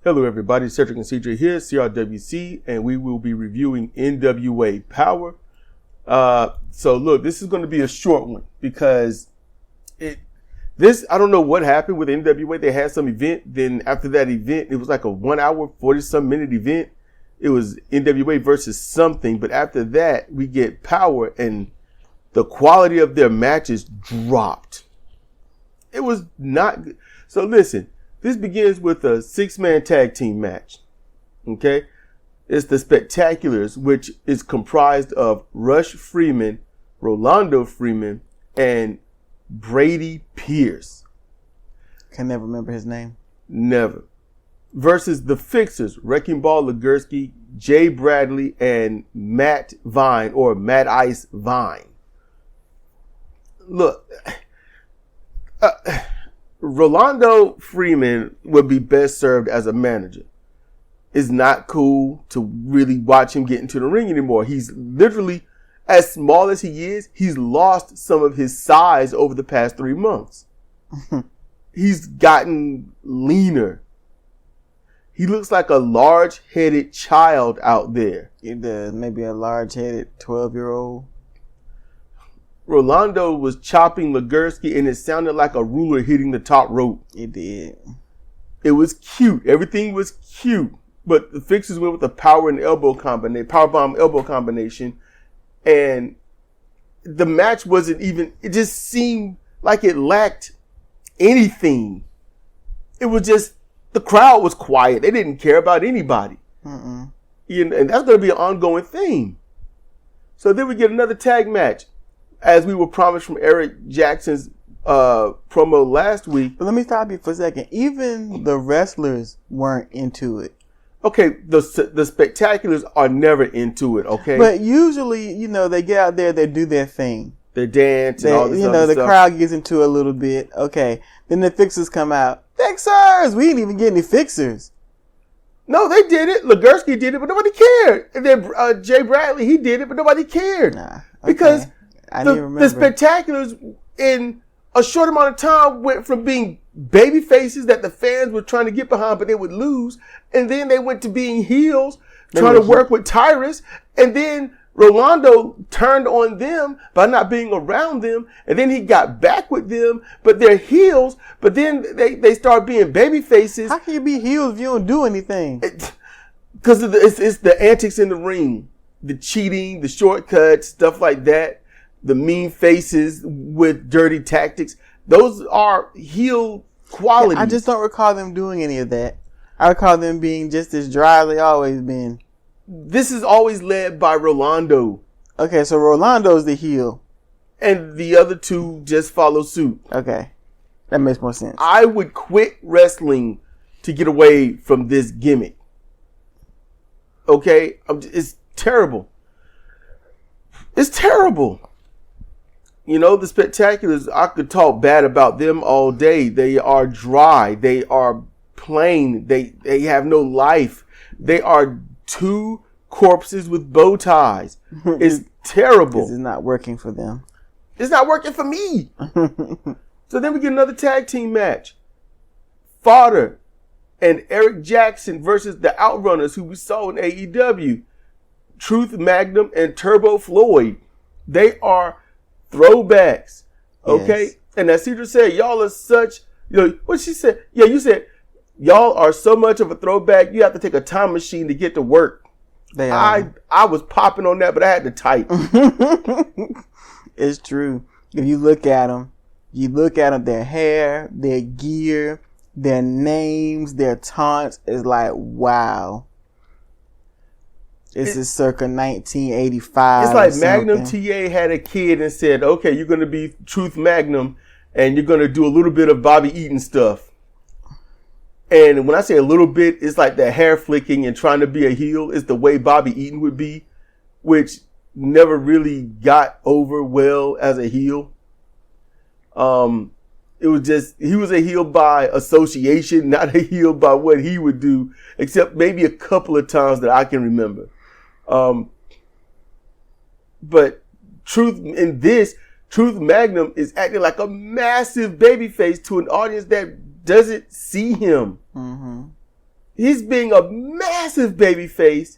Hello everybody, Cedric and CJ here, CRWC, and we will be reviewing NWA Powerrr. So look, this is going to be a short one because I don't know what happened with NWA. They had some event, then after that event, it was like a 1 hour, 40-some minute event. It was NWA versus something, but after that, we get Powerrr, and the quality of their matches dropped. It was not good. So listen. This begins with a 6-man tag team match. Okay? It's the Spectaculars, which is comprised of Rush Freeman, Rolando Freeman, and Brady Pierce. Can never remember his name. Never. Versus the Fixers, Wrecking Ball Legursky, Jay Bradley, and Matt Vine, or Matt Ice Vine. Look, Rolando Freeman would be best served as a manager. It's not cool to really watch him get into the ring anymore. He's literally, as small as he is, he's lost some of his size over the past 3 months. He's gotten leaner. He looks like a large-headed child out there. He does. Maybe a large-headed 12-year-old. Rolando was chopping Legursky, and it sounded like a ruler hitting the top rope. It did. It was cute. Everything was cute. But the Fixers went with the power and elbow combination, powerbomb elbow combination, and the match wasn't even. It just seemed like it lacked anything. It was just the crowd was quiet. They didn't care about anybody. And that's going to be an ongoing theme. So then we get another tag match, as we were promised from Eric Jackson's promo last week. But let me stop you for a second. Even the wrestlers weren't into it. Okay, the Spectaculars are never into it, okay? But usually, they get out there, they do their thing. They dance and all this other the stuff. crowd gets into it a little bit. Okay. Then the Fixers come out. Fixers! We didn't even get any Fixers. No, they did it. Legursky did it, but nobody cared. And then Jay Bradley, he did it, but nobody cared. Nah, okay. Because the Spectaculars, in a short amount of time, went from being baby faces that the fans were trying to get behind, but they would lose. And then they went to being heels, trying to work with Tyrus. And then Rolando turned on them by not being around them. And then he got back with them, but they're heels. But then they start being baby faces. How can you be heels if you don't do anything? Because it's the antics in the ring, the cheating, the shortcuts, stuff like that. The mean faces with dirty tactics. Those are heel qualities. I just don't recall them doing any of that. I recall them being just as dry as they always been. This is always led by Rolando. Okay, so Rolando's the heel. And the other two just follow suit. Okay. That makes more sense. I would quit wrestling to get away from this gimmick. Okay? It's terrible. It's terrible. The Spectaculars, I could talk bad about them all day. They are dry. They are plain. They have no life. They are two corpses with bow ties. It's terrible. This is not working for them. It's not working for me. So then we get another tag team match. Fodder and Eric Jackson versus the Outrunners, who we saw in AEW. Truth Magnum and Turbo Floyd. They are throwbacks. Okay? Yes. And as Cedra said, y'all are such, what she said? Yeah, you said, y'all are so much of a throwback, you have to take a time machine to get to work. They are. I was popping on that, but I had to type. It's true. If you look at them, their hair, their gear, their names, their taunts, is like, wow. This is circa 1985. It's like Magnum TA had a kid and said, okay, you're going to be Truth Magnum and you're going to do a little bit of Bobby Eaton stuff. And when I say a little bit, it's like the hair flicking and trying to be a heel is the way Bobby Eaton would be, which never really got over well as a heel. It was just, he was a heel by association, not a heel by what he would do, except maybe a couple of times that I can remember. But Truth Magnum is acting like a massive babyface to an audience that doesn't see him. Mm-hmm. he's being a massive babyface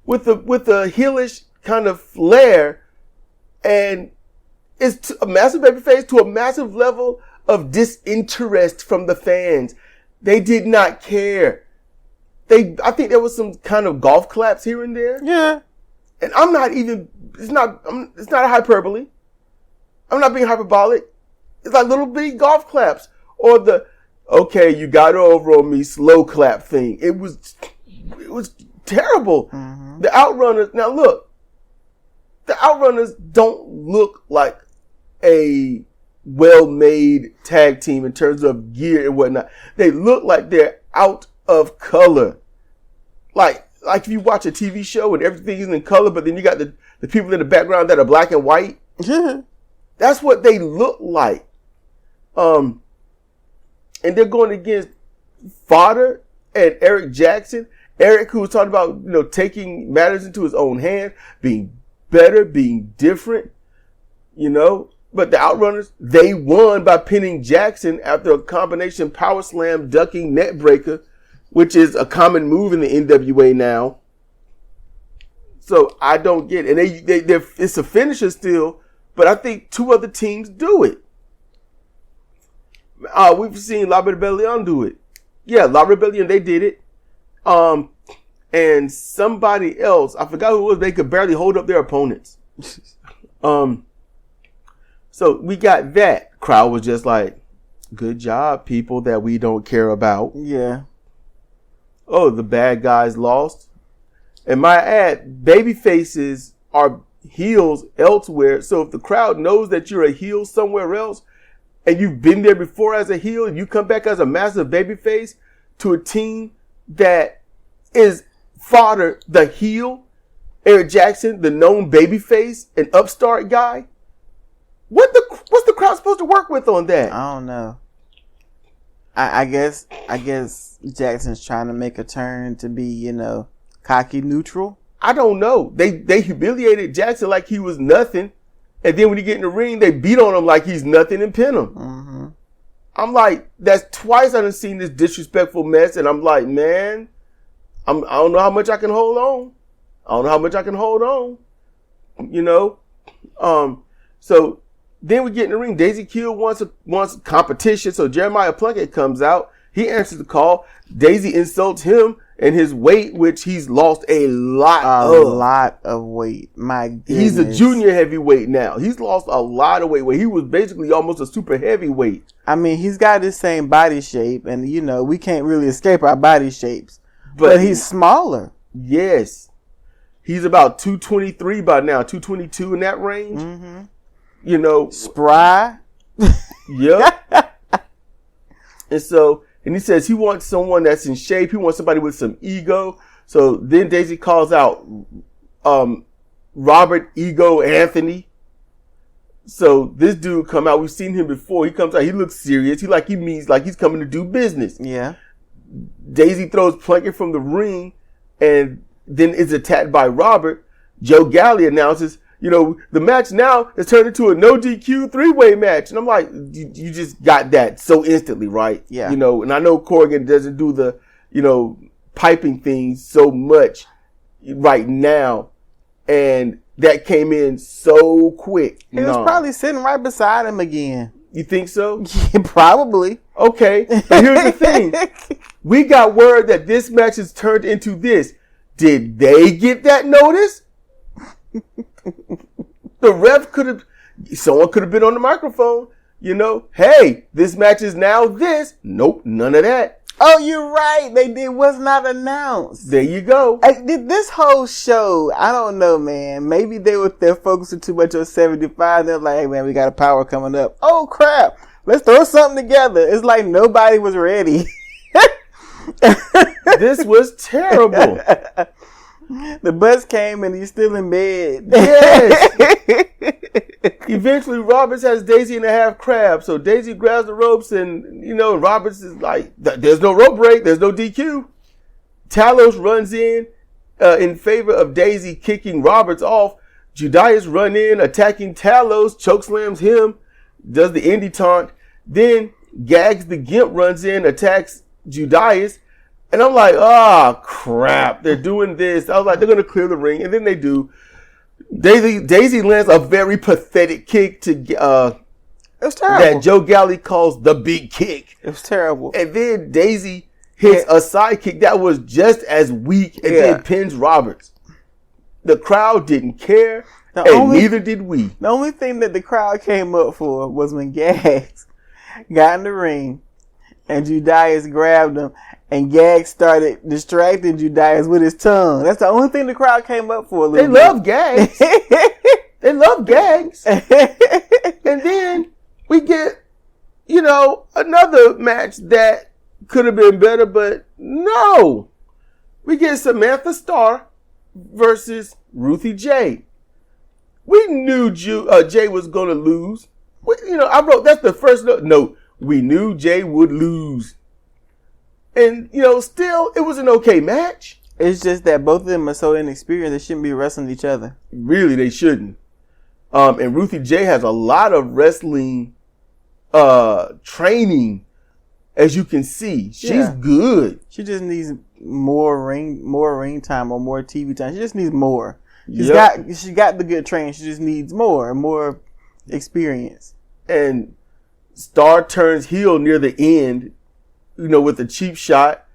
with a heelish kind of flair, and it's a massive babyface to a massive level of disinterest from the fans. They did not care. I think there was some kind of golf claps here and there. Yeah. And it's not a hyperbole. I'm not being hyperbolic. It's like little bitty golf claps or the, okay, you got over on me slow clap thing. It was terrible. Mm-hmm. The Outrunners, now look, the Outrunners don't look like a well-made tag team in terms of gear and whatnot. They look like they're out of color. Like if you watch a TV show and everything is in color, but then you got the people in the background that are black and white. That's what they look like. And they're going against Fodder and Eric Jackson. Eric, who was talking about, taking matters into his own hands, being better, being different, But the Outrunners, they won by pinning Jackson after a combination power slam, ducking net breaker, which is a common move in the NWA now. So I don't get it. And it's a finisher still, but I think two other teams do it. We've seen La Rebellion do it. Yeah, La Rebellion, they did it. And somebody else, I forgot who it was, they could barely hold up their opponents. So we got that. Crowd was just like, good job, people that we don't care about. Yeah. Oh, the bad guys lost. And my ad, baby faces are heels elsewhere. So if the crowd knows that you're a heel somewhere else and you've been there before as a heel and you come back as a massive baby face to a team that is Fodder, the heel, Eric Jackson, the known baby face, an upstart guy, what's the crowd supposed to work with on that? I don't know. I guess Jackson's trying to make a turn to be, cocky neutral. I don't know. They humiliated Jackson like he was nothing, and then when he get in the ring, they beat on him like he's nothing and pin him. Mm-hmm. I'm like, that's twice I've seen this disrespectful mess, and I'm like, man, I don't know how much I can hold on. So then we get in the ring. Daisy Kill wants competition, so Jeremiah Plunkett comes out. He answers the call. Daisy insults him and his weight, which he's lost a lot of weight. My goodness. He's a junior heavyweight now. He's lost a lot of weight where he was basically almost a super heavyweight. I mean, he's got his same body shape, and we can't really escape our body shapes. But he's smaller. Yes. He's about 223 by now, 222 in that range. Mm-hmm. Spry. Yep. And he says he wants someone that's in shape. He wants somebody with some ego. So then Daisy calls out Robert Ego Anthony. So this dude come out. We've seen him before. He comes out. He looks serious. He means like he's coming to do business. Yeah. Daisy throws Plunkett from the ring and then is attacked by Robert. Joe Galley announces, the match now has turned into a no DQ 3-way match. And I'm like, you just got that so instantly, right? Yeah. And I know Corrigan doesn't do the, piping things so much right now. And that came in so quick. He was probably sitting right beside him again. You think so? Yeah, probably. Okay. But here's the thing. We got word that this match has turned into this. Did they get that notice? The ref someone could have been on the microphone, hey, this match is now this. Nope, none of that. Oh, you're right. It was not announced. There you go. This whole show, I don't know, man. Maybe they're focusing too much on 75. They're like, hey, man, we got a Powerrr coming up. Oh, crap. Let's throw something together. It's like nobody was ready. This was terrible. The bus came and he's still in bed. Yes. Eventually, Roberts has Daisy in a half crab. So Daisy grabs the ropes and, Roberts is like, there's no rope break. There's no DQ. Talos runs in favor of Daisy kicking Roberts off. Judas run in, attacking Talos, chokeslams him, does the indie taunt. Then Gags the Gimp runs in, attacks Judas. And I'm like, oh, crap. They're doing this. I was like, they're going to clear the ring. And then they do. Daisy lands a very pathetic kick to it was terrible. that Joe Galley calls the big kick. It was terrible. And then Daisy hits a side kick that was just as weak and then pins Roberts. The crowd didn't care, neither did we. The only thing that the crowd came up for was when Gags got in the ring and Judas grabbed him and Gags started distracting Judas with his tongue. That's the only thing the crowd came up for. They love Gags. They love Gags. And then we get, another match that could have been better, but no. We get Samantha Starr versus Ruthie J. We knew Jay was going to lose. I wrote, that's the first note. We knew Jay would lose. And, still, it was an okay match. It's just that both of them are so inexperienced, they shouldn't be wrestling each other. Really, they shouldn't. And Ruthie J has a lot of wrestling training, as you can see. She's good. She just needs more ring time or more TV time. She just needs more. She got the good training. She just needs more experience. And Star turns heel near the end, with a cheap shot,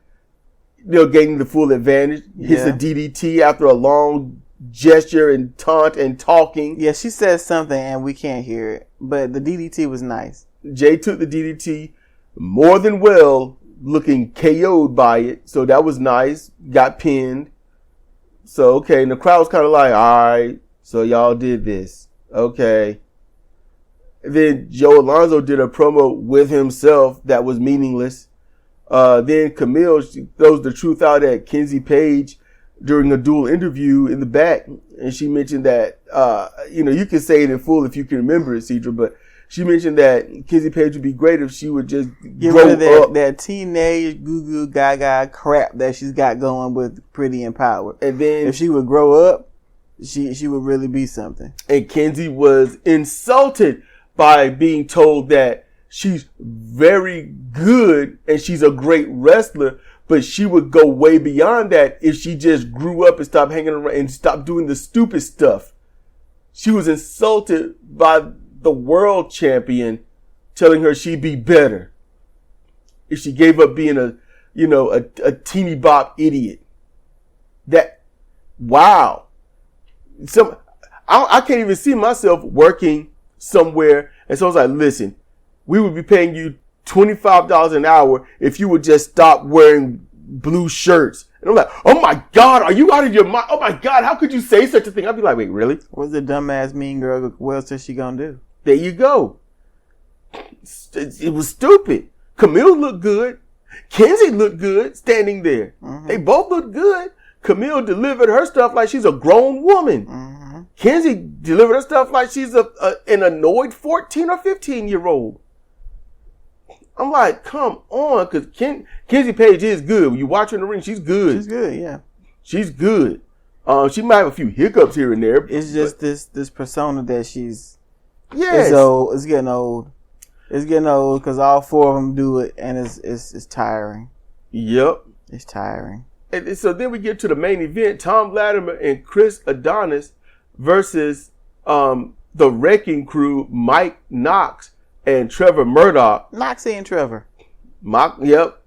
gaining the full advantage. Hits a DDT after a long gesture and taunt and talking. Yeah, she says something and we can't hear it, but the DDT was nice. Jay took the DDT more than well, looking KO'd by it. So that was nice. Got pinned. So, okay. And the crowd was kind of like, all right, so y'all did this. Okay. And then Joe Alonzo did a promo with himself that was meaningless. Then Camille, she throws the truth out at Kenzie Page during a dual interview in the back. And she mentioned that, you can say it in full if you can remember it, Cedra, but she mentioned that Kenzie Page would be great if she would just get rid of that teenage goo goo gaga crap that she's got going with Pretty and Power. And then if she would grow up, she would really be something. And Kenzie was insulted by being told that she's very good and she's a great wrestler, but she would go way beyond that if she just grew up and stopped hanging around and stopped doing the stupid stuff. She was insulted by the world champion telling her she'd be better if she gave up being a teeny bop idiot. Wow. I can't even see myself working somewhere. And so I was like, listen, we would be paying you $25 an hour if you would just stop wearing blue shirts. And I'm like, oh my God, are you out of your mind? Oh my God, how could you say such a thing? I'd be like, wait, really? What's the dumbass mean girl? What else is she gonna do? There you go. It was stupid. Camille looked good. Kenzie looked good standing there. Mm-hmm. They both looked good. Camille delivered her stuff like she's a grown woman. Mm-hmm. Kenzie delivered her stuff like she's an annoyed 14 or 15-year-old. I'm like, come on, because Kenzie Page is good. When you watch her in the ring, she's good. She's good, yeah. She's good. She might have a few hiccups here and there. It's just this persona that she's... Yes. It's getting old. It's getting old because all four of them do it, and it's tiring. Yep. It's tiring. And so then we get to the main event, Tom Latimer and Chris Adonis versus the Wrecking Crew, Mike Knox and Trevor Murdoch. Knoxy and Trevor. Yep.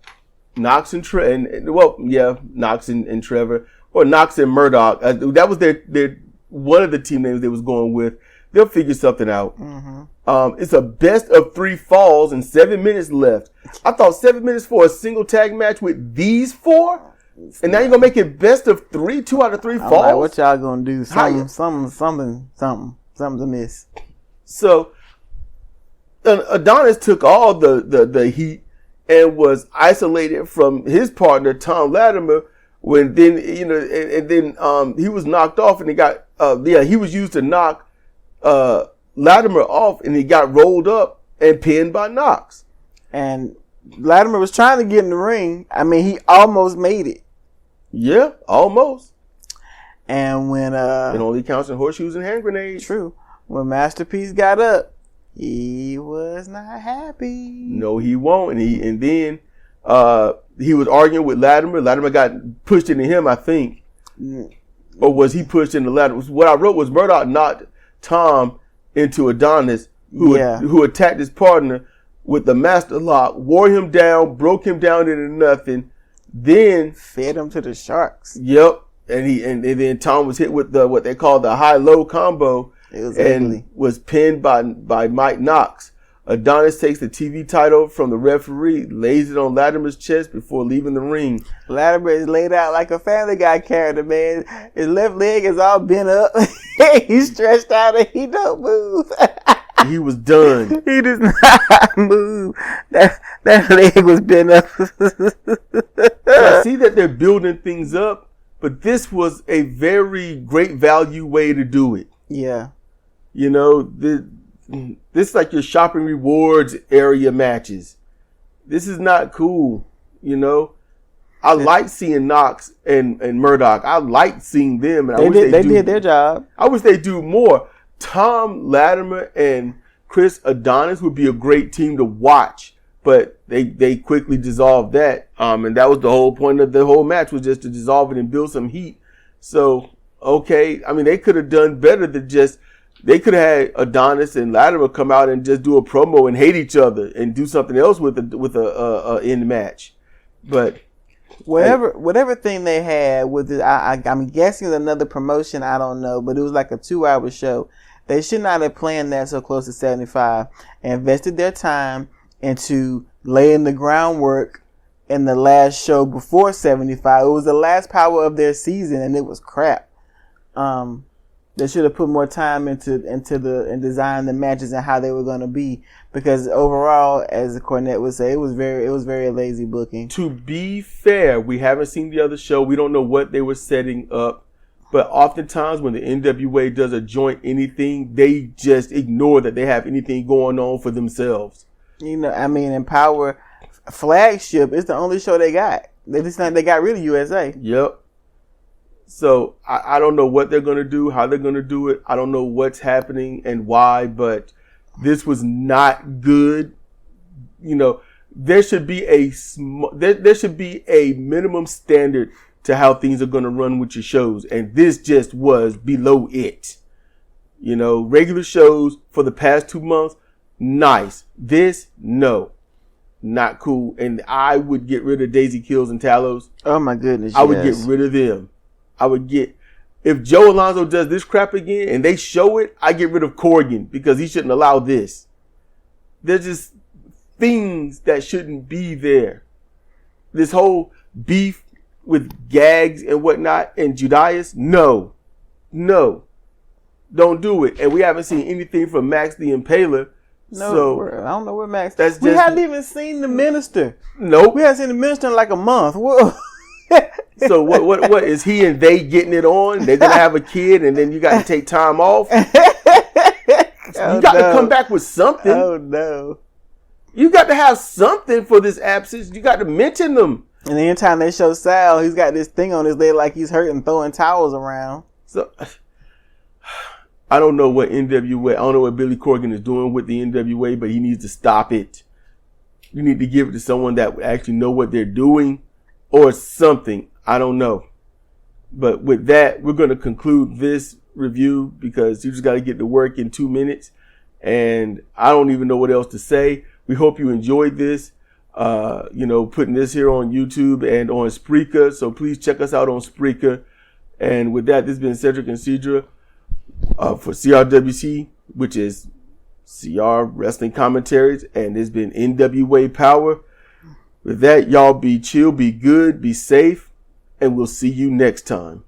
Knox and Trevor. Knox and Trevor. Or Knox and Murdoch. That was their one of the team names they was going with. They'll figure something out. Mm-hmm. It's a best of 3 falls and 7 minutes left. I thought 7 minutes for a single tag match with these 4? And now you're going to make it best of 3, 2 out of 3 falls? Like, what y'all going to do? Something to miss. So, Adonis took all the heat and was isolated from his partner, Tom Latimer, when then, and then he was knocked off and he got, he was used to knock Latimer off and he got rolled up and pinned by Knox. And Latimer was trying to get in the ring. I mean, he almost made it. Yeah, almost. And when it only counts in horseshoes and hand grenades. True. When Masterpiece got up, he was not happy. No, he won't. And then He was arguing with Latimer. Latimer got pushed into him, I think. Or was he pushed into Latimer? What I wrote was Murdoch knocked Tom into Adonis, who attacked his partner with the master lock, wore him down, broke him down into nothing, then fed him to the sharks. Yep. And then Tom was hit with what they call the high-low combo. It was and ugly. Was pinned by Mike Knox. Adonis takes the TV title from the referee, lays it on Latimer's chest before leaving the ring. Latimer is laid out like a Family Guy character, man. His left leg is all bent up. He's stretched out and he don't move. He was done. He does not move. That leg was bent up. I see that they're building things up, but this was a very great value way to do it. Yeah. You know, this is like your shopping rewards area matches. This is not cool, you know. I like seeing Knox and Murdoch. I like seeing them. And they did their job. I wish they do more. Tom Latimer and Chris Adonis would be a great team to watch, but they quickly dissolved that. And that was the whole point of the whole match, was just to dissolve it and build some heat. So, okay, I mean, they could have done better than just. They could have had Adonis and Latimer come out and just do a promo and hate each other and do something else with a end match. But whatever thing they had with it, I'm guessing another promotion. I don't know, but it was like a 2-hour show. They should not have planned that so close to 75 and invested their time into laying the groundwork in the last show before 75. It was the last Power of their season, and it was crap. They should have put more time into design the matches and how they were going to be, because overall, as Cornette would say, it was very lazy booking. To be fair, we haven't seen the other show. We don't know what they were setting up, but oftentimes when the NWA does a joint anything, they just ignore that they have anything going on for themselves. You know, I mean, in Power Flagship, it's the only show they got. They got rid of USA. Yep. So I don't know what they're going to do, how they're going to do it. I don't know what's happening and why, but this was not good. You know, there should be there should be a minimum standard to how things are going to run with your shows, and this just was below it. You know, regular shows for the past 2 months, nice. This, no, not cool. And I would get rid of Daisy Kills and Talos. Oh my goodness! I would get rid of them. If Joe Alonzo does this crap again and they show it, I get rid of Corgan because he shouldn't allow this. There's just things that shouldn't be there. This whole beef with Gags and whatnot and Judas, no, don't do it. And we haven't seen anything from Max the Impaler. No, so I don't know where Max. We haven't even seen the minister. Nope. We haven't seen the minister in like a month. Whoa. So what is he and they getting it on? They're gonna have a kid and then you got to take time off. You got to come back with something. Oh no! You got to have something for this absence. You got to mention them. And anytime they show Sal, he's got this thing on his leg like he's hurt and throwing towels around. So I don't know what NWA. I don't know what Billy Corgan is doing with the NWA, but he needs to stop it. You need to give it to someone that actually know what they're doing. Or something. I don't know. But with that, we're going to conclude this review because you just got to get to work in 2 minutes. And I don't even know what else to say. We hope you enjoyed this. Putting this here on YouTube and on Spreaker. So please check us out on Spreaker. And with that, this has been Cedric and Cedra for CRWC, which is CR Wrestling Commentaries. And this has been NWA Powerrr. With that, y'all be chill, be good, be safe, and we'll see you next time.